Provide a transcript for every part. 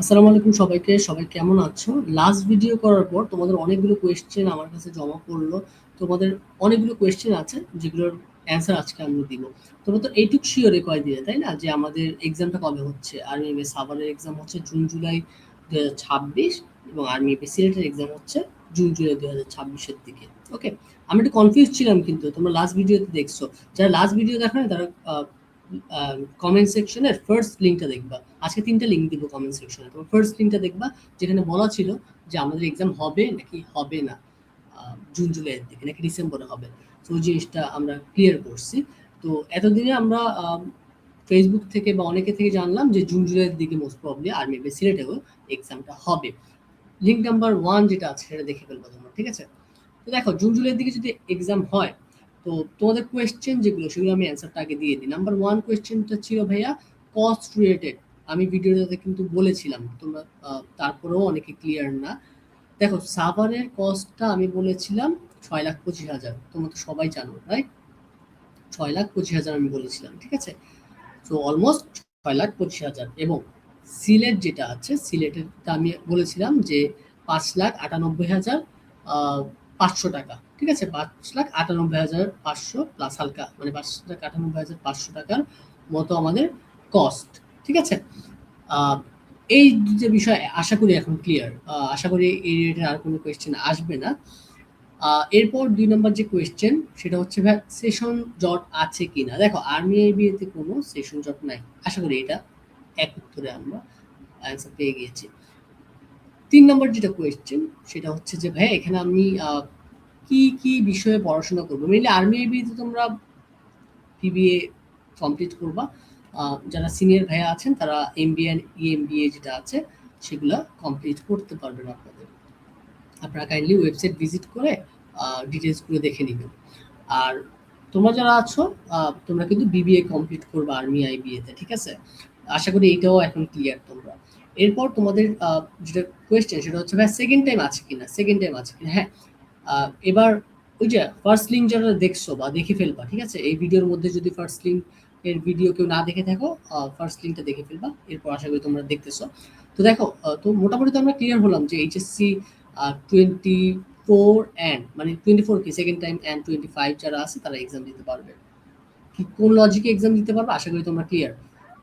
আসসালামু আলাইকুম সবাইকে। সবাই কেমন আছো? লাস্ট ভিডিও করার পর তোমাদের অনেকগুলো কোয়েশ্চেন আমার কাছে জমা পড়লো। তোমাদের অনেকগুলো কোয়েশ্চেন আছে যেগুলোর অ্যান্সার আজকে আমি দিব। তোমরা তো এইটুক শিওর কয়দিনে, তাই না? যে আমাদের এক্সামটা কবে হচ্ছে? আর্মি এমএ সাভারের এক্সাম হচ্ছে জুন-জুলাই ২০২৬ এবং আর্মি এমএ সিলেটের এক্সাম হচ্ছে জুন-জুলাই ২০২৬ এর দিকে। ওকে? আমি একটু কনফিউজ ছিলাম কিন্তু তোমরা লাস্ট ভিডিওতে দেখছো। যারা লাস্ট ভিডিও দেখো নাই তারা কমেন্ট সেকশনের ফার্স্ট লিঙ্কটা দেখবা। আজকে ৩ টা লিঙ্ক দিব কমেন্ট সেকশনে। তোমার ফার্স্ট লিঙ্কটা দেখবা যেখানে বলা ছিল যে আমাদের এক্সাম হবে নাকি হবে না। জুন-জুলাই এর দিকে নাকি ডিসেম্বরে হবে। তো ওই জিনিসটা আমরা ক্লিয়ার করছি। তো এতদিনে আমরা ফেসবুক থেকে বা অনেকে থেকে জানলাম যে জুন-জুলাই এর দিকে মোস্ট প্রবাবলি আর্মি বেস সিলেটেও এক্সামটা হবে। লিঙ্ক নাম্বার 1 যেটা আছে সেটা দেখে ফেলবা তোমরা। ঠিক আছে? তো দেখো জুন-জুলাই এর দিকে যদি এক্সাম হয় তো তোমাদের কোয়েশ্চেন যেগুলো সেগুলো আমি অ্যান্সারটা আগে দিয়ে দিই। নাম্বার 1 কোয়েশ্চেনটা ছিল ভাইয়া কস্ট রিলেটেড। আমি ভিডিওটাতে কিন্তু বলেছিলাম। তোমরা তারপরেও অনেকে ক্লিয়ার না। দেখো সাভারের কস্টটা আমি বলেছিলাম ৬,২৫,০০০। তোমরা তো সবাই জানো, রাইট? ৬,২৫,০০০ আমি বলেছিলাম। ঠিক আছে? সো অলমোস্ট ৬,২৫,০০০ এবং সিলেট যেটা আছে সিলেটেরটা আমি বলেছিলাম যে ৫,৯৮,৫০০ টাকা। ঠিক আছে? ৫,৯৮,৫০০ প্লাস হালকা মানে ৫,৯৮,৫০০ টাকার মতো আমাদের কস্ট। ঠিক আছে? এই যে বিষয় আশা করি এখন ক্লিয়ার। আশা করি এই রিলেটেড আর কোনো কোয়েশ্চেন আসবে না। এরপর ২ নম্বর যে কোয়েশ্চেন সেটা হচ্ছে ভাই সেশন জট আছে কিনা? দেখো আর্মি এবিএতে কোনো সেশন জট নাই। আশা করি এটা এক উত্তরে আমরা অ্যান্সার পেয়ে গিয়েছি। ৩ নম্বর যেটা কোয়েশ্চেন সেটা হচ্ছে যে ভাই এখানে আমি কি বিষয়ে পড়াশোনা করব? মেইনলি আর্মি এবিএতে তোমরা পিবিএ কমপ্লিট করবা। যারা সিনিয়র ভাইয়া আছেন তারা এমবিএ এন্ড ইএমবিএ যেটা আছে সেগুলা কমপ্লিট করতে পারবেন আপনাদের। আপনারা কাইন্ডলি ওয়েবসাইট ভিজিট করে ডিটেলসগুলো দেখে নিবেন। আর তোমরা যারা আছো তোমরা কিন্তু বিবিএ কমপ্লিট করবা আর্মি আইবিএতে। ঠিক আছে? আশা করি এটাও এখন ক্লিয়ার তোমরা। এরপর তোমাদের যেটা কোয়েশ্চেন সেটা হচ্ছে ভাই সেকেন্ড টাইম আছে কিনা? সেকেন্ড টাইম আছে কিনা? হ্যাঁ। এবার ওই যে ফার্স্ট লিঙ্ক যারা দেখছো বা দেখে ফেলবা। ঠিক আছে? এই ভিডিওর মধ্যে যদি ফার্স্ট লিঙ্ক এর ভিডিও কেউ না দেখে থাকো ফার্স্ট লিঙ্কটা দেখে ফেলবা। এরপর আশা করি তোমরা দেখতেছো। তো দেখো তো মোটামুটি তো আমরা ক্লিয়ার হলাম যে এইচএসসি 24 অ্যান্ড মানে 24 কি সেকেন্ড টাইম অ্যান্ড 25 যারা আছে তারা এক্সাম দিতে পারবে। কি কোন লজিকে এক্সাম দিতে পারবে আশা করি তোমরা ক্লিয়ার।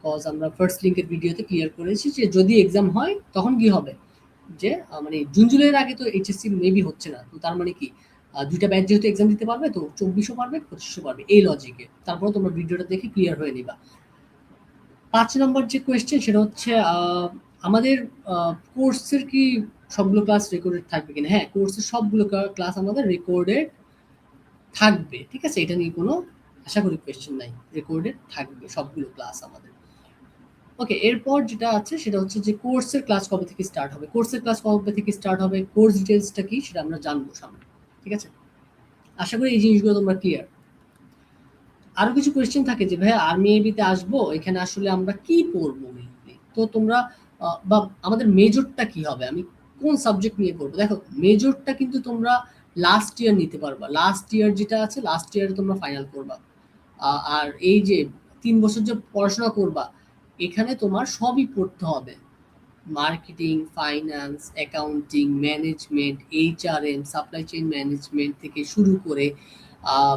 কজ আমরা ফার্স্ট লিঙ্কের ভিডিওতে ক্লিয়ার করেছি যে যদি এক্সাম হয় তখন কি হবে? যে মানে জুন-জুলাইয়ের আগে তো এইচএসসি মেবি হচ্ছে না। তো তার মানে কি ২ টা ব্যাচ যেহেতু এক্সাম দিতে পারবে তো ২৪০০ পারবে, ২৫০০ পারবে এই লজিকে। তারপরে তোমরা ভিডিওটা দেখে ক্লিয়ার হয়ে নিবা। ৫ নম্বর যে কোয়েশ্চেন সেটা হচ্ছে আমাদের কোর্সের কি সবগুলো ক্লাস রেকর্ডেড থাকবে কিনা? হ্যাঁ, কোর্সের সবগুলো ক্লাস আমাদের রেকর্ডেড থাকবে। ঠিক আছে? এটা নিয়ে কোনো আশা করি কোয়েশ্চেন নাই। রেকর্ডেড থাকবে সবগুলো ক্লাস আমাদের। ওকে, এরপর যেটা আছে সেটা হচ্ছে যে কোর্সের ক্লাস কবে থেকে স্টার্ট হবে? কোর্সের ক্লাস কবে থেকে স্টার্ট হবে? কোর্স ডিটেইলসটা কি সেটা আমরা জানবো সামনে। ঠিক আছে? আশা করি এই জিনিসগুলো তোমরা ক্লিয়ার। আরো কিছু কোয়েশ্চেন থাকে যে ভাইয়া আর্মি এবিতে আসবো এখানে আসলে আমরা কি পড়বো মেইনলি? তো তোমরা বা আমাদের মেজরটা কি হবে? আমি কোন সাবজেক্ট নিয়ে পড়বো? দেখো মেজরটা কিন্তু তোমরা লাস্ট ইয়ার নিতে পারবা। লাস্ট ইয়ার যেটা আছে লাস্ট ইয়ারে তোমরা ফাইনাল করবা। আর এই যে ৩ বছর যে পড়াশোনা করবা এখানে তোমার সবই পড়তে হবে। Marketing, finance, accounting, management, HRM, supply chain management থেকে শুরু করে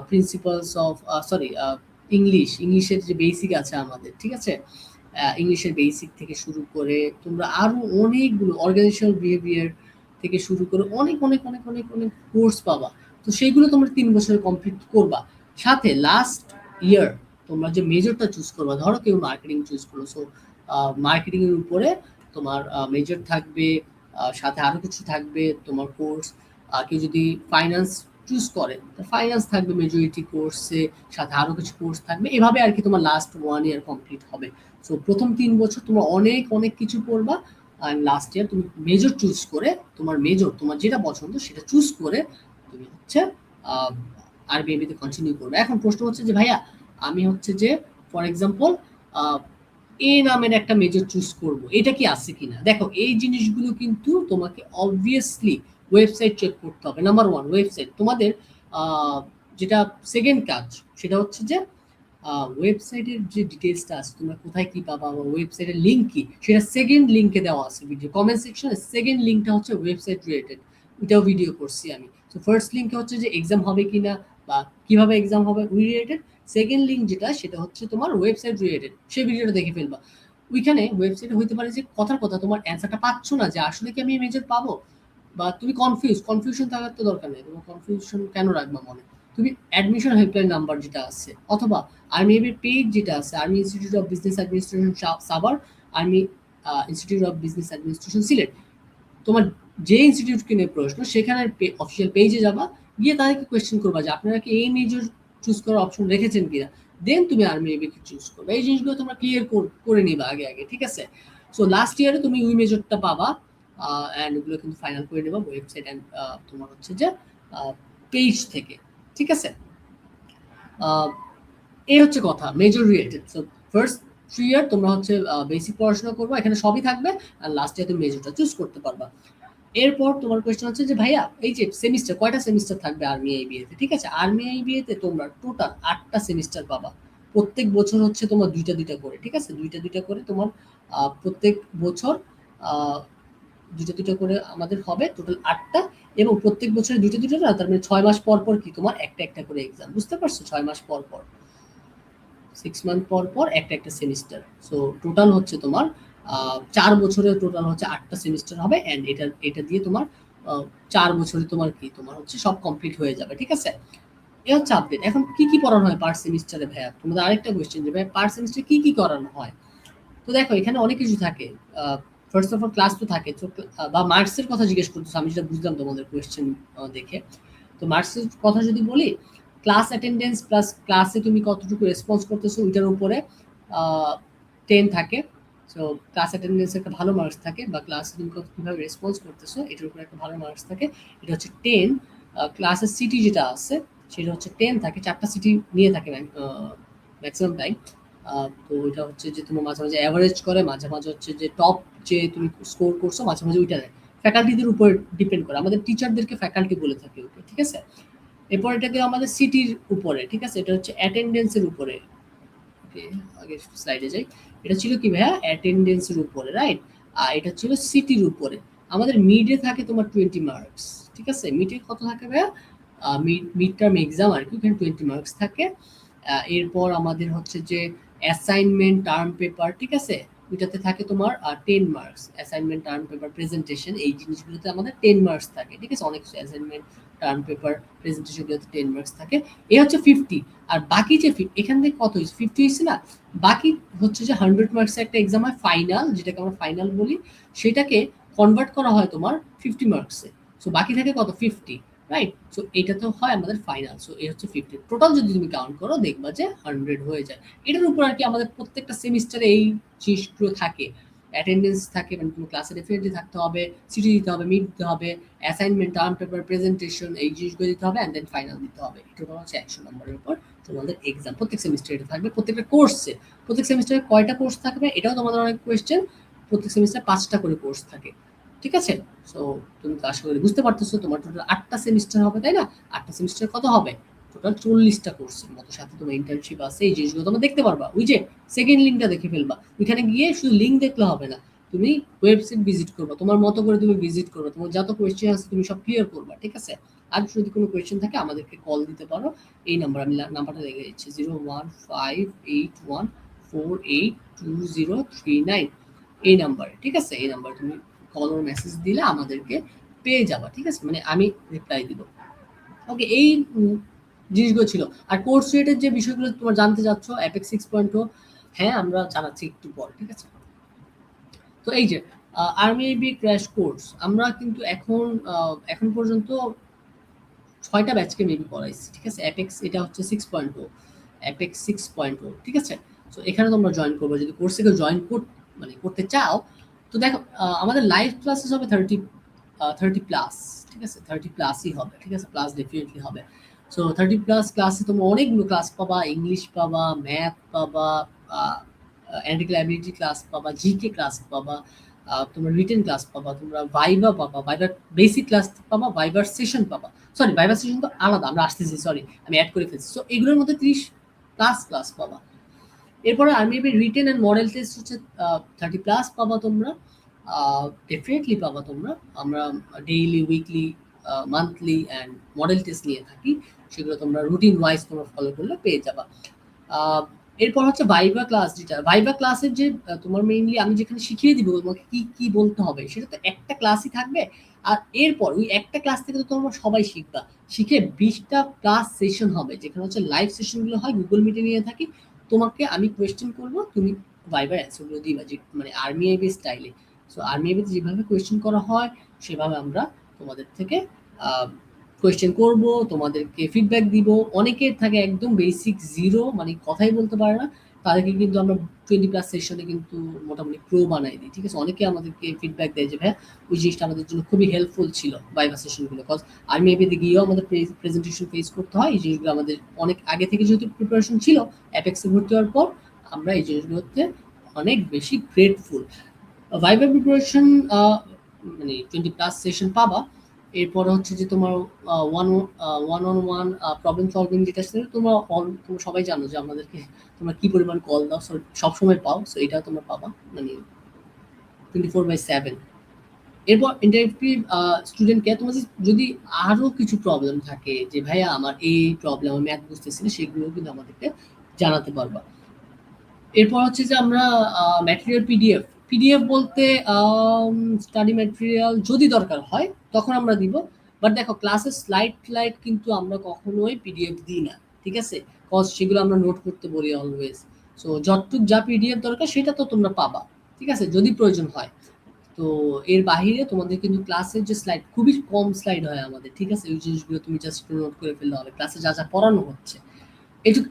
প্রিন্সিপালস অফ সরি ইংলিশের যে বেসিক আছে আমাদের, ঠিক আছে? ইংলিশের বেসিক থেকে শুরু করে তোমরা আরো অনেকগুলো অর্গানাইজেশনাল বিহেভিয়ার থেকে শুরু করে অনেক, অনেক, অনেক, অনেক, অনেক কোর্স পাবা। তো সেইগুলো তোমরা ৩ বছরে কমপ্লিট করবা। সাথে লাস্ট ইয়ার তোমরা যে মেজরটা চুজ করবা, ধরো কেউ মার্কেটিং চুজ করলো, সো মার্কেটিং এর উপরে তোমার মেজর থাকবে, সাথে আরো কিছু থাকবে তোমার কোর্স। কেউ যদি ফাইন্যান্স চুজ করে ফাইন্যান্স থাকবে মেজরিটি কোর্সে, সাথে আরো কিছু কোর্স থাকবে। এভাবে আর কি তোমার লাস্ট 1 ইয়ার কমপ্লিট হবে। সো প্রথম ৩ বছর তোমরা অনেক অনেক কিছু পড়বা। আর লাস্ট ইয়ার তুমি মেজর চুজ করে তোমার মেজর তোমার যেটা পছন্দ সেটা চুজ করে তুমি হচ্ছে আরবিএমবিতে কন্টিনিউ করবে। এখন প্রশ্ন হচ্ছে যে ভাইয়া আমি হচ্ছে যে ফর এক্সাম্পল এ নামের একটা মেজর চুজ করব, এটা কি আছে কিনা? দেখো এই জিনিসগুলো কিন্তু তোমাকে অবভিয়াসলি ওয়েবসাইট চেক করতে হবে। নাম্বার 1 ওয়েবসাইট তোমাদের যেটা সেকেন্ড কাজ সেটা হচ্ছে যে ওয়েবসাইটের যে ডিটেইলসটা আছে, তোমরা কোথায় কি পাবা বা ওয়েবসাইটের লিঙ্ক কি, সেটা সেকেন্ড লিঙ্কে দেওয়া আছে ভিডিও কমেন্ট সেকশনে। সেকেন্ড লিঙ্কটা হচ্ছে ওয়েবসাইট রিলেটেড, ওইটাও ভিডিও করছি আমি। তো ফার্স্ট লিঙ্কে হচ্ছে যে এক্সাম হবে কিনা বা কিভাবে এক্সাম হবে ওই রিলেটেড। সেকেন্ড লিঙ্ক যেটা, সেটা হচ্ছে তোমার ওয়েবসাইট রিলেটেড, সেই ভিডিওটা দেখে ফেলবা। ওইখানে ওয়েবসাইটে হইতে পারে যে কথার কথা তোমার অ্যান্সারটা পাচ্ছ না, যে আসলে কি আমি এই মেজর পাবো, বা তুমি কনফিউশন থাকার তো দরকার নেই। তোমার কনফিউশন কেন রাখবা মনে? তুমি অ্যাডমিশন হেল্পলাইন নাম্বার যেটা আছে, অথবা আর্মি এর পেজ যেটা আছে, army institute of business administration Savar, army institute of business administration Sylhet, তোমার যে ইনস্টিটিউটকে নিয়ে প্রশ্ন, সেখানে অফিসিয়াল পেজে যাবা, গিয়ে তাদেরকে কোয়েশ্চেন করবা যে আপনারা কি এই মেজর চুজ করার অপশন রেখেছেন কিনা, দেন তুমি আর্মি এবিকে চুজ করবে। এই জিনিসগুলো তোমরা ক্লিয়ার করে নিবা আগে আগে, ঠিক আছে? সো লাস্ট ইয়ারে তুমি ওই মেজরটা পাবা, অ্যান্ড ওগুলো কিন্তু ফাইনাল করে নেবা ওয়েবসাইট অ্যান্ড তোমার হচ্ছে যে পেজ থেকে, ঠিক আছে? এই হচ্ছে কথা মেজর রিলেটেড। সো ফার্স্ট 3 ইয়ার তোমরা হচ্ছে বেসিক পড়াশোনা করবা, এখানে সবই থাকবে, আর লাস্ট ইয়ার তুমি মেজরটা চুজ করতে পারবা। এরপর তোমার কোয়েশ্চেন হচ্ছে যে ভাইয়া এই যে সেমিস্টার, কয়টা সেমিস্টার থাকবে আর্মি আইবিএতে? ঠিক আছে, আর্মি আইবিএতে তোমরা টোটাল 8টা সেমিস্টার পাবা। প্রত্যেক বছর হচ্ছে তোমার দুইটা দুইটা করে, ঠিক আছে, দুইটা দুইটা করে তোমার প্রত্যেক বছর দুইটা দুইটা করে আমাদের হবে, টোটাল 8টা। এবং প্রত্যেক বছরে দুইটা দুইটা না, তার মানে 6 মাস পর পর কি তোমার একটা একটা করে এক্সাম, বুঝতে পারছো? 6 মাস পর পর, 6 মান্থ পর পর একটা একটা সেমিস্টার। সো টোটাল হচ্ছে তোমার 4 বছরের টোটাল হচ্ছে 8টা সেমিস্টার হবে, অ্যান্ড এটা দিয়ে তোমার 4 বছরে তোমার কি তোমার হচ্ছে সব কমপ্লিট হয়ে যাবে, ঠিক আছে? এ হচ্ছে আপডেট। এখন কি কি পড়ানো হয় পার সেমিস্টারে ভাইয়া? তোমাদের আরেকটা কোয়েশ্চেন যে ভাইয়া পার সেমিস্টারে কি কি করানো হয়? তো দেখো এখানে অনেক কিছু থাকে। ফার্স্ট অফ অল ক্লাস তো থাকে, বা মার্কসের কথা জিজ্ঞেস করতেছো, আমি যেটা বুঝলাম তোমাদের কোয়েশ্চেন দেখে। তো মার্কসের কথা যদি বলি, ক্লাস অ্যাটেন্ডেন্স প্লাস ক্লাসে তুমি কতটুকু রেসপন্স করতেছো ওইটার উপরে 10 থাকে। সো ক্লাস অ্যাটেন্ডেন্স একটা ভালো মার্কস থাকে, বা ক্লাসে তুমি কীভাবে রেসপন্স করতেছো এটার উপরে একটা ভালো মার্কস থাকে, এটা হচ্ছে 10। ক্লাসের সিটি যেটা আছে সেটা হচ্ছে 10 থাকে, 4টা সিটি নিয়ে থাকে ম্যাক্সিমাম টাইম। তো ওইটা হচ্ছে যে তোমার মাঝে মাঝে অ্যাভারেজ করে, মাঝে মাঝে হচ্ছে যে টপ যে তুমি স্কোর করছো, মাঝে মাঝে ওইটা দেয়। ফ্যাকাল্টিদের উপর ডিপেন্ড করে, আমাদের টিচারদেরকে ফ্যাকাল্টি বলে থাকে ওকে, ঠিক আছে? এরপর এটা গেল আমাদের সিটির উপরে, ঠিক আছে, এটা হচ্ছে অ্যাটেন্ডেন্সের উপরে। ওকে, আগে স্লাইডে যাই। এটা ছিল কি ভাইয়া? অ্যাটেন্ডেন্সের উপরে, রাইট? আর এটা ছিল সিটির উপরে। আমাদের মিডে থাকে তোমার 20 মার্কস, ঠিক আছে? মিডে কত থাকে ভাইয়া? মিড টার্ম এক্সাম আর কি, ওখানে 20 মার্কস থাকে। এরপর আমাদের হচ্ছে যে অ্যাসাইনমেন্ট, টার্ম পেপার, ঠিক আছে, ওইটাতে থাকে তোমার 10 marks. Assignment, term paper, presentation, এই জিনিসগুলোতে আমাদের 10 মার্কস থাকে, ঠিক আছে? অনেক কিছু অ্যাসাইনমেন্ট, টার্ম পেপার, প্রেজেন্টেশনগুলোতে 10 মার্কস থাকে। এ হচ্ছে 50। আর বাকি যে এখান থেকে কত হয়েছে? 50 হয়েছে না? বাকি হচ্ছে যে 100 মার্কসের একটা এক্সাম হয় ফাইনাল, যেটাকে আমরা ফাইনাল বলি, সেটাকে কনভার্ট করা হয় তোমার 50 মার্কসে। সো বাকি থাকে কত? 50, রাইট? সো এটা তো হয় আমাদের ফাইনাল। সো এই হচ্ছে 50। টোটাল যদি তুমি কাউন্ট করো দেখবা যে 100 হয়ে যায়। এটার উপর আর কি আমাদের প্রত্যেকটা সেমিস্টারে এই জিনিসগুলো থাকে। অ্যাটেন্ডেন্স থাকে, মানে তুমি ক্লাসে ডেফিনেটলি থাকতে হবে, সিটি দিতে হবে, মিড দিতে হবে, অ্যাসাইনমেন্ট, টার্ম পেপার, প্রেজেন্টেশন, এই জিনিসগুলো দিতে হবে, অ্যান্ড দেন ফাইনাল দিতে হবে। টোটাল হচ্ছে 100 নম্বরের উপর তোমাদের এক্সাম। প্রত্যেক সেমিস্টারে এটা থাকবে, প্রত্যেকটা কোর্সে। প্রত্যেক সেমিস্টারে কয়টা কোর্স থাকবে এটাও তোমাদের অনেক কোয়েশ্চেন। প্রত্যেক সেমিস্টারে 5টা করে কোর্স থাকে, ঠিক আছে? সো তুমি তো আশা করি বুঝতে পারতেছো, তোমার টোটাল 8টা সেমিস্টার হবে, তাই না? 8টা সেমিস্টার কত হবে? টোটাল 40টা কোর্সের মতো, সাথে তোমার ইন্টার্নশিপ আছে, এই জিনিসগুলো তোমরা দেখতে পারবা। ওই যে সেকেন্ড লিঙ্কটা দেখে ফেলবা, ওইখানে গিয়ে শুধু লিঙ্ক দেখলে হবে না, তুমি ওয়েবসাইট ভিজিট করবা, তোমার মতো করে তুমি ভিজিট করবা, তোমার যত কোয়েশ্চেন আছে তুমি সব ক্লিয়ার করবা, ঠিক আছে? আর যদি কোনো কোয়েশ্চেন থাকে আমাদেরকে কল দিতে পারো। এই নাম্বার, আমি নাম্বারটা দেখে দিচ্ছি, 01581482039, এই নাম্বারে, ঠিক আছে? এই নাম্বার তুমি কল ও মেসেজ দিলে আমাদেরকে পেয়ে যাবা, ঠিক আছে? মানে আমি রিপ্লাই দিব। ওকে, এই জিনিসগুলো ছিল। আর কোর্স রিলেটেড যে বিষয়গুলো তোমার জানতে চাচ্ছ, অ্যাপেক্স 6.0, হ্যাঁ আমরা জানাচ্ছি একটু পর, ঠিক আছে? তো এই যে আর্মি এবি ক্র্যাশ কোর্স, আমরা কিন্তু এখন পর্যন্ত 6টা ব্যাচকে মেবি পড়াইছি, ঠিক আছে? অ্যাপেক্স এটা হচ্ছে 6.0, অ্যাপেক্স 6.0, ঠিক আছে? সো এখানে তোমরা জয়েন করবে যদি কোর্সে কেউ জয়েন মানে করতে চাও। তো দেখো আমাদের লাইভ ক্লাসেস হবে 30 প্লাস, ঠিক আছে? 30 প্লাসই হবে, ঠিক আছে? প্লাস ডেফিনেটলি হবে। সো 30 প্লাস ক্লাসে তোমরা অনেকগুলো ক্লাস পাবা, ইংলিশ পাবা, ম্যাথ পাবা, অ্যানালিটিক্যাল অ্যাবিলিটি ক্লাস পাবা, জিকে ক্লাস পাবা, তোমরা রিটেন ক্লাস পাবা, তোমরা ভাইবা পাবা, ভাইবার বেসিক ক্লাস পাবা, ভাইবার সেশন পাবা। সরি, ভাইবার সেশন তো আলাদা, আমরা আসতেছি, সরি আমি অ্যাড করে ফেলছি। সো এগুলোর মধ্যে প্লাস পাবা। এরপরে আর্মিবি রিটেন অ্যান্ড মডেল টেস্ট হচ্ছে 30+ পাবা তোমরা, ডেফিনেটলি পাবা তোমরা। আমরা daily, weekly, monthly and model test নিয়ে থাকি, সেগুলো তোমরা রুটিন ওয়াইজ তোমরা ফলো করলে পেয়ে যাবা। এরপর হচ্ছে ভাইভা ক্লাস, যেটা ভাইভা ক্লাসের যে তোমার মেইনলি আমি যেখানে শিখিয়ে দিব তোমাকে কি কি বলতে হবে, সেটা তো একটা ক্লাসই থাকবে। আর এরপর ওই একটা ক্লাস থেকে তো তোমরা সবাই শিখবা, শিখে 20টা ক্লাস সেশন হবে, যেখানে হচ্ছে লাইভ সেশনগুলো হয়, গুগল মিটে নিয়ে থাকি। তোমাকে আমি কোয়েশ্চেন করবো, তুমি ভাইবার অ্যান্সারগুলো দিবা, যে মানে আর্মি আইবি স্টাইলে। সো আর্মি আইবিতে যেভাবে কোয়েশ্চেন করা হয় সেভাবে আমরা তোমাদের থেকে কোয়েশ্চেন করব, তোমাদেরকে ফিডব্যাক দিব। অনেকের থাকে একদম বেসিক জিরো, মানে কথাই বলতে পারে না, তাদেরকে কিন্তু আমরা 20+ সেশনে কিন্তু মোটামুটি প্রো বানাই দিই, ঠিক আছে। অনেকে আমাদেরকে ফিডব্যাক দেয় যে ভাই ওই জিনিসটা আমাদের জন্য খুবই হেল্পফুল ছিল ভাইভা সেশনগুলো, কজ আর্মি আইবিতে গিয়েও আমাদের প্রেজেন্টেশন ফেস করতে হয়। এই জিনিসগুলো আমাদের অনেক আগে থেকে যেহেতু প্রিপারেশন ছিল, অ্যাপেক্সে ভর্তি হওয়ার পর আমরা এই জিনিসগুলোতে অনেক বেশি গ্রেটফুল। ভাইভা প্রিপারেশন মানে 20+ সেশন পাবা। এরপর হচ্ছে যে তোমার one one on one problem solving, যেটা তোমরা তোমরা সবাই জানো যে আমাদেরকে তোমরা কি পরিমাণ কল দাও, সবসময় পাও। সো এটা তোমরা পাবা মানে 24/7। এরপর ইন্টারেক্টিভ স্টুডেন্ট কেয়ার, তোমার যদি আরও কিছু প্রবলেম থাকে যে ভাইয়া আমার এই প্রবলেম, আমি ম্যাথ বুঝতেছি না, সেগুলো কিন্তু আমাদেরকে জানাতে পারবা। এরপর হচ্ছে যে আমরা ম্যাটেরিয়াল পিডিএফ বলতে স্টাডি ম্যাটেরিয়াল যদি দরকার হয় তখন আমরা দিব। বাট দেখো ক্লাসের স্লাইড কিন্তু আমরা কখনোই পিডিএফ দিই না, ঠিক আছে, কজ সেগুলো আমরা নোট করতে বলি অলওয়েজ। সো যতটুক যা পিডিএফ দরকার সেটা তো তোমরা পাবা, ঠিক আছে, যদি প্রয়োজন হয়। তো এর বাহিরে তোমাদের কিন্তু ক্লাসের যে স্লাইড, খুবই কম স্লাইড হয় আমাদের, ঠিক আছে, ওই জিনিসগুলো তুমি জাস্ট নোট করে ফেললে হবে। ক্লাসে যা যা পড়ানো হচ্ছে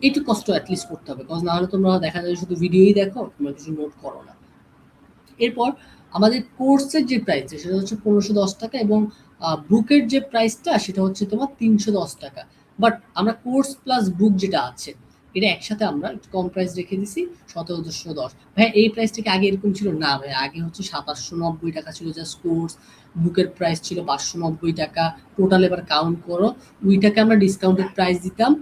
একটু কষ্ট অ্যাটলিস্ট করতে হবে, কজ না হলে তোমরা দেখা যায় শুধু ভিডিওই দেখো, তোমরা কিছু নোট করো না। এরপর আমাদের কোর্সের যে প্রাইস সেটা হচ্ছে 1510 টাকা, এবং বুকের যে প্রাইসটা সেটা হচ্ছে তোমার 310 টাকা। বাট আমরা কোর্স প্লাস বুক যেটা আছে এটা একসাথে আমরা একটু কম প্রাইস রেখে দিছি, 1710। ভাই এই প্রাইসটা কি আগে এরকম ছিল? না ভাই, আগে হচ্ছে 2790 টাকা ছিল জাস্ট কোর্স। বুকের প্রাইস ছিল 590 টাকা। টোটাল এবার কাউন্ট করো, ওইটাকে আমরা ডিসকাউন্টেড প্রাইস দিতাম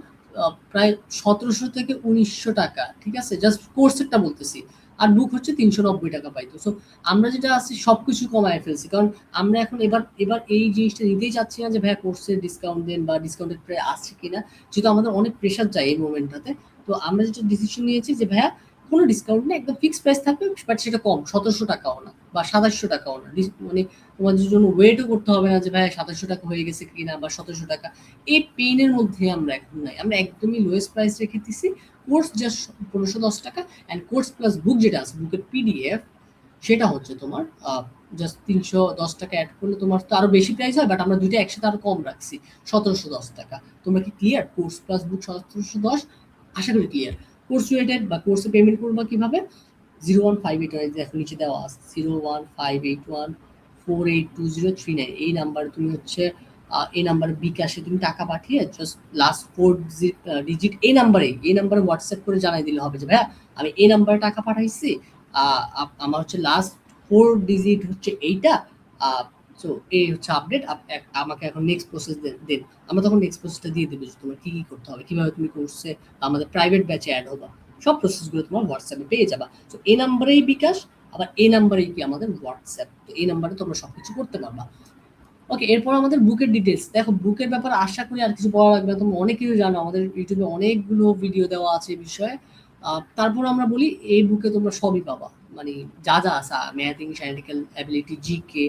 প্রায় 1700 থেকে 1900 টাকা, ঠিক আছে, জাস্ট কোর্সেরটা বলতেছি। আর বুক হচ্ছে 390 টাকা পাইতো। সো আমরা যেটা আছে সবকিছু কমায় ফেলছি, কারণ আমরা এখন এবার এই জিনিসটা নিতেই চাচ্ছি না যে ভাইয়া কোর্সের ডিসকাউন্ট দেন বা ডিসকাউন্টেড প্রায় আসছে কিনা, যেহেতু আমাদের অনেক প্রেশার যায় এই মোমেন্টটাতে। তো আমরা যেটা ডিসিশন নিয়েছি যে ভাইয়া কোনো ডিসকাউন্ট নেই, একদম ফিক্সড প্রাইস থাকবে, বাট সেটা কম, 1700 টাকাও না বা 2700 টাকাও না। মানে তোমাদের জন্য ওয়েটও করতে হবে না যে ভাই 2700 টাকা হয়ে গেছে কিনা বা 1700 টাকা, এই পেইনের মধ্যে আমরা এখন নাই। আমরা একদমই লোয়েস্ট প্রাইস রেখে দিছি। কোর্স জাস্ট 1510 টাকা, অ্যান্ড কোর্স প্লাস বুক যেটা আছে, বুকের পিডিএফ, সেটা হচ্ছে তোমার জাস্ট 310 টাকা অ্যাড করলে তোমার তো আরো বেশি প্রাইস হয়, বাট আমরা দুইটা একসাথে আরো কম রাখছি, 1710 টাকা। তোমরা কি ক্লিয়ার? কোর্স প্লাস বুক 1710, আশা করি ক্লিয়ার। কোর্স রিলেটেড বা কোর্সে পেমেন্ট করবা কিভাবে? 0158 এখন নিচে দেওয়া আছে, 01581482039, এই নাম্বারে তুমি হচ্ছে এই নাম্বারে বিকাশে তুমি টাকা পাঠিয়ে জাস্ট লাস্ট 4 ডিজিট এই নাম্বারে হোয়াটসঅ্যাপ করে জানাই দিলে হবে যে ভাইয়া আমি এই নাম্বারে টাকা পাঠাইছি, আমার হচ্ছে লাস্ট 4 ডিজিট হচ্ছে এইটা। সো এই হচ্ছে আপডেট, আমাকে এখন নেক্সট প্রসেস দেন। আমরা তখন নেক্সট প্রসেসটা দিয়ে দেবো যে তোমার কি কি করতে হবে, কিভাবে তুমি কোর্সে আমাদের প্রাইভেট ব্যাচে অ্যাড হবা, সব প্রসেসগুলো তোমার হোয়াটসঅ্যাপে পেয়ে যাবা। তো এই নাম্বারেই বিকাশ, আবার এই নাম্বারেই কি আমাদের হোয়াটসঅ্যাপ, তো এই নাম্বারে তোমরা সবকিছু করতে পারবা। ওকে, এরপর আমাদের বুকের ডিটেলস। দেখো বুকের ব্যাপারে আশা করি আর কিছু বলা লাগবে না, তোমরা অনেক কিছু জানো, আমাদের ইউটিউবে অনেকগুলো ভিডিও দেওয়া আছে এই বিষয়ে। তারপর আমরা বলি এই বুকে তোমরা সবই পাবা, মানে যা যা আছে, math, English, analytical ability, GK,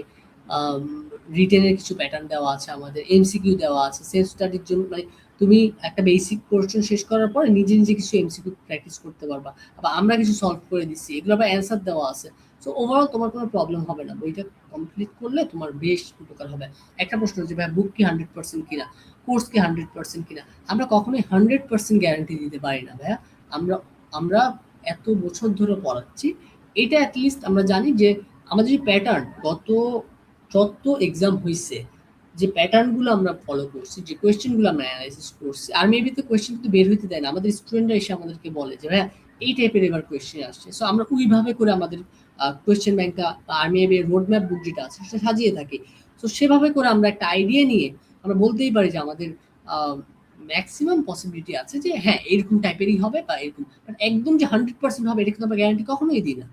রিটেনের কিছু প্যাটার্ন দেওয়া আছে, আমাদের এমসিকিউ দেওয়া আছে সেলফ স্টাডির জন্য। মানে তুমি একটা বেসিক পোর্শন শেষ করার পরে নিজে নিজে কিছু এমসিকিউ প্র্যাকটিস করতে পারবা, আবার আমরা কিছু সলভ করে দিচ্ছি, এগুলো আবার অ্যান্সার দেওয়া আছে। সো ওভারঅল তোমার কোনো প্রবলেম হবে না, বইটা কমপ্লিট করলে তোমার বেশ উপকার হবে। একটা প্রশ্ন হচ্ছে ভাই বুক কি 100% কিনা, কোর্স কি 100% কিনা? আমরা কখনোই 100% গ্যারান্টি দিতে পারি না ভাইয়া। আমরা আমরা এত বছর ধরে পড়াচ্ছি, এটা অ্যাটলিস্ট আমরা জানি যে আমাদের যে প্যাটার্ন, যত এক্সাম হয়েছে, যে প্যাটার্নগুলো আমরা ফলো করছি, যে কোয়েশ্চেনগুলো আমরা অ্যানালাইসিস করছি, আর মেবি তো কোয়েশ্চেন কিন্তু বের হইতে দেয় না, আমাদের স্টুডেন্টরা এসে আমাদেরকে বলে যে ভাইয়া এই টাইপের এবার কোয়েশ্চেন আসছে। সো আমরা ওইভাবে করে আমাদের কোয়েশ্চেন ব্যাংকটা আর মেবি রোড ম্যাপ বুক যেটা আছে সেটা সাজিয়ে থাকি। তো সেভাবে করে আমরা একটা আইডিয়া নিয়ে আমরা বলতেই পারি যে আমাদের ম্যাক্সিমাম পসিবিলিটি আছে যে হ্যাঁ এরকম টাইপেরই হবে বা এরকম, বাট একদম যে 100% হবে এটা কিন্তু আমরা গ্যারান্টি কখনোই দিই না।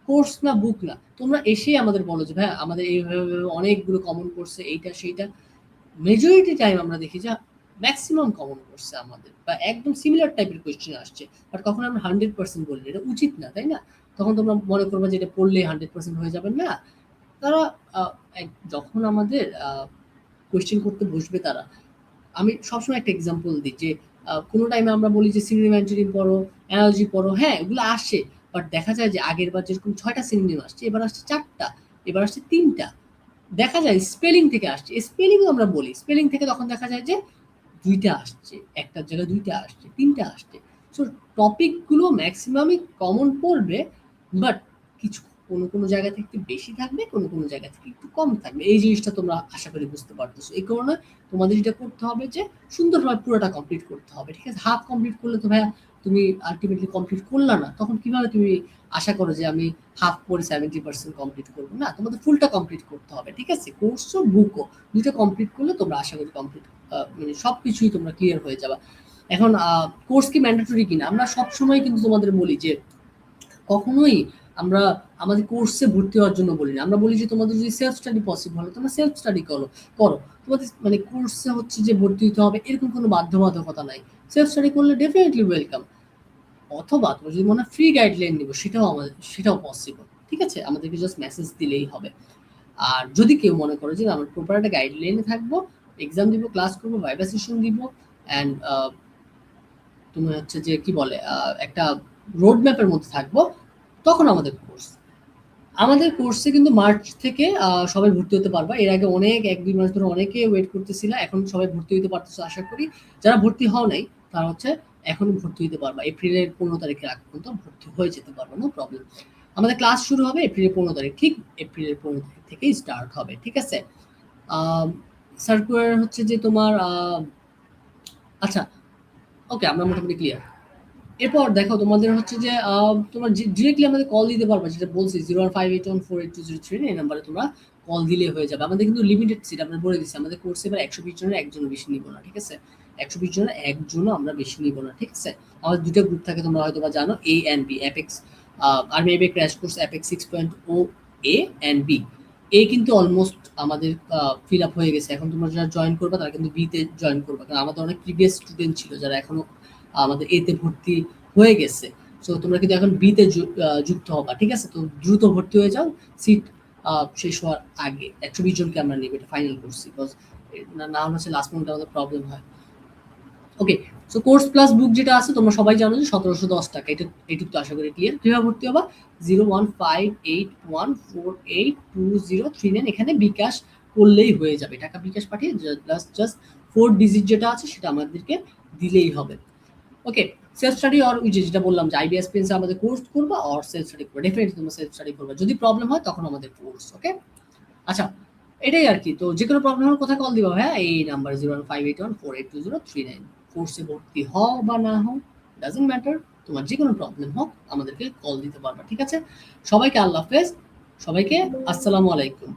কোর্স না বুক না, তোমরা এসেই আমাদের বলো যে ভাই আমাদের এইভাবে অনেকগুলো কমন করছে এইটা সেইটা, মেজরিটি টাইম আমরা দেখি যে ম্যাক্সিমাম কমন করছে আমাদের বা একদম সিমিলার টাইপের কোয়েশ্চেন আসছে, বাট কখন আমরা 100% বলি এটা উচিত না, তাই না? তখন তোমরা মনে করবে যে এটা পড়লে 100% হয়ে যাবে না। তারা যখন আমাদের কোয়েশ্চেন করতে বসবে তারা, আমি সবসময় একটা এক্সাম্পল দিই যে কোনো টাইমে আমরা বলি যে সিনোনিম অ্যান্টোনিম পড়ো, অ্যানালজি পড়ো, হ্যাঁ এগুলো আসে, বাট দেখা যায় যে আগের বার যেরকম 6টা সিনোনিম আসছে এবার আসছে 4টা, এবার আসছে 3টা। দেখা যায় স্পেলিং থেকে আসছে, স্পেলিংও আমরা বলি স্পেলিং থেকে, তখন দেখা যায় যে 2টা আসছে, একটার জায়গায় 2টা আসছে, 3টা আসছে। সো টপিকগুলো ম্যাক্সিমামই কমন পড়বে, বাট কিছু কোনো জায়গা থেকে একটু বেশি থাকবে, কোনো জায়গা থেকে একটু কম থাকবে। এই জিনিসটা তোমরা আশা করি বুঝতে পারতেছো। এই কারণে তোমাদের যেটা করতে হবে যে সুন্দরভাবে পুরোটা কমপ্লিট করতে হবে, ঠিক আছে? হাফ কমপ্লিট করলে তো ভাইয়া তুমি আলটিমেটলি কমপ্লিট করলা না, তখন কিভাবে তুমি আশা করো যে আমি হাফ পড়ে 70% কমপ্লিট করবো? না, তোমাদের ফুলটা কমপ্লিট করতে হবে, ঠিক আছে? কোর্সও বুকও দুটো কমপ্লিট করলে তোমরা আশা করি কমপ্লিট মানে সবকিছুই তোমরা ক্লিয়ার হয়ে যাবে। এখন কোর্স কি ম্যান্ডেটরি কিনা, আমরা সবসময় কিন্তু তোমাদের বলি যে কখনোই আমরা আমাদের কোর্সে ভর্তি হওয়ার জন্য বলি না, আমরা বলি যে তোমাদের যদি সেলফ স্টাডি পসিবল হয় তোমরা সেলফ স্টাডি করো করো তোমাদের মানে কোর্সে হচ্ছে যে ভর্তি হতে হবে এরকম কোনো বাধ্যবাধকতা নাই। সেলফ স্টাডি করলে ডেফিনেটলি ওয়েলকাম। অথবা তোমার যদি মনে হয় ফ্রি গাইডলাইন নিবো সেটাও পসিবল, ঠিক আছে? আমাদেরকে জাস্ট মেসেজ দিলেই হবে। আর যদি কেউ মনে করে যে আমরা প্রপার একটা গাইডলাইনে থাকবো, এক্সাম দিব, ক্লাস করবো, ভাইভা সেশন দিব, অ্যান্ড তুমি হচ্ছে যে কি বলে একটা রোড ম্যাপের মধ্যে থাকবো, তখন আমাদের কোর্স। আমাদের কোর্সে কিন্তু মার্চ থেকে সবাই ভর্তি হতে পারবা। এর আগে অনেক 1-2 মাস ধরে অনেকে ওয়েট করতেছিল, এখন সবাই ভর্তি হতে পারতেছে আশা করি। যারা ভর্তি হও নাই তারা হচ্ছে এখন ভর্তি হতে পারবা, এপ্রিলের 15 তারিখের আগ পর্যন্ত ভর্তি হয়ে যেতে পারবা, নো প্রবলেম। আমাদের ক্লাস শুরু হবে এপ্রিলের 15 তারিখ, ঠিক এপ্রিলের 15 তারিখ থেকেই স্টার্ট হবে, ঠিক আছে? সার্কুলার হচ্ছে যে তোমার আচ্ছা, ওকে, আমরা মোটামুটি ক্লিয়ার। এরপর দেখো তোমাদের হচ্ছে যে তোমার ডিরেক্টলি আমাদের কল দিতে পারবে, যেটা বলছি 01581482039, এই নাম্বারে তোমরা কল দিলে হয়ে যাবে। আমাদের কিন্তু লিমিটেড সিট আমরা বলে দিচ্ছি, আমাদের কোর্সে এবার 120 জনের একজন বেশি নিব না, ঠিক আছে? 120 জনের একজনও আমরা বেশি নিব না, ঠিক আছে? আমাদের দুটো গ্রুপ থাকে, তোমরা হয়তো বা জানো, A and B, Apex army এবে crash course Apex 6.0 A and B. এ কিন্তু অলমোস্ট আমাদের ফিল আপ হয়ে গেছে, এখন তোমরা যারা জয়েন করবে তারা কিন্তু বিতে জয়েন করবে, কারণ আমাদের অনেক প্রিভিয়াস স্টুডেন্ট ছিল যারা এখনো আমাদের এতে ভর্তি হয়ে গেছে। সো তোমরা কিন্তু এখন বিতে যুক্ত হবা, ঠিক আছে? তো দ্রুত ভর্তি হয়ে যাও, সিট শেষ হওয়ার আগে। 120 জনকে আমরা নেব, এটা ফাইনাল করছি, বিকজ না হলে হচ্ছে লাস্ট মোমেন্টে আমাদের প্রবলেম হয়। ওকে, সো কোর্স প্লাস বুক যেটা আছে তোমরা সবাই জানো যে 1710 টাকা, এটুকু তো আশা করি ক্লিয়ার। কিভাবে ভর্তি হবা? 01581482039, এখানে বিকাশ করলেই হয়ে যাবে, টাকা বিকাশ পাঠিয়ে জাস্ট 4 ডিজিট যেটা আছে সেটা আমাদেরকে দিলেই হবে। ওকে, সেলফ স্টাডি অর ওই যেটা বললাম যে আইবিএস পেন্সে আমাদের কোর্স করবা অর সেলফ স্টাডি করবা, ডেফিনেটলি তোমরা সেলফ স্টাডি করবা। যদি প্রবলেম হয় তখন আমাদের কোর্স। ওকে, আচ্ছা, এটাই আর কি। তো যে কোনো প্রবলেম হলে কোথায় কল দিবা? হ্যাঁ, এই নাম্বার 01581482039। কোর্সে ভর্তি হও বা না হও, ডাজন্ট ম্যাটার, তোমার যে কোনো প্রবলেম হোক আমাদেরকে কল দিতে পারবা, ঠিক আছে? সবাইকে আল্লাহ হাফেজ, সবাইকে আসসালামু আলাইকুম।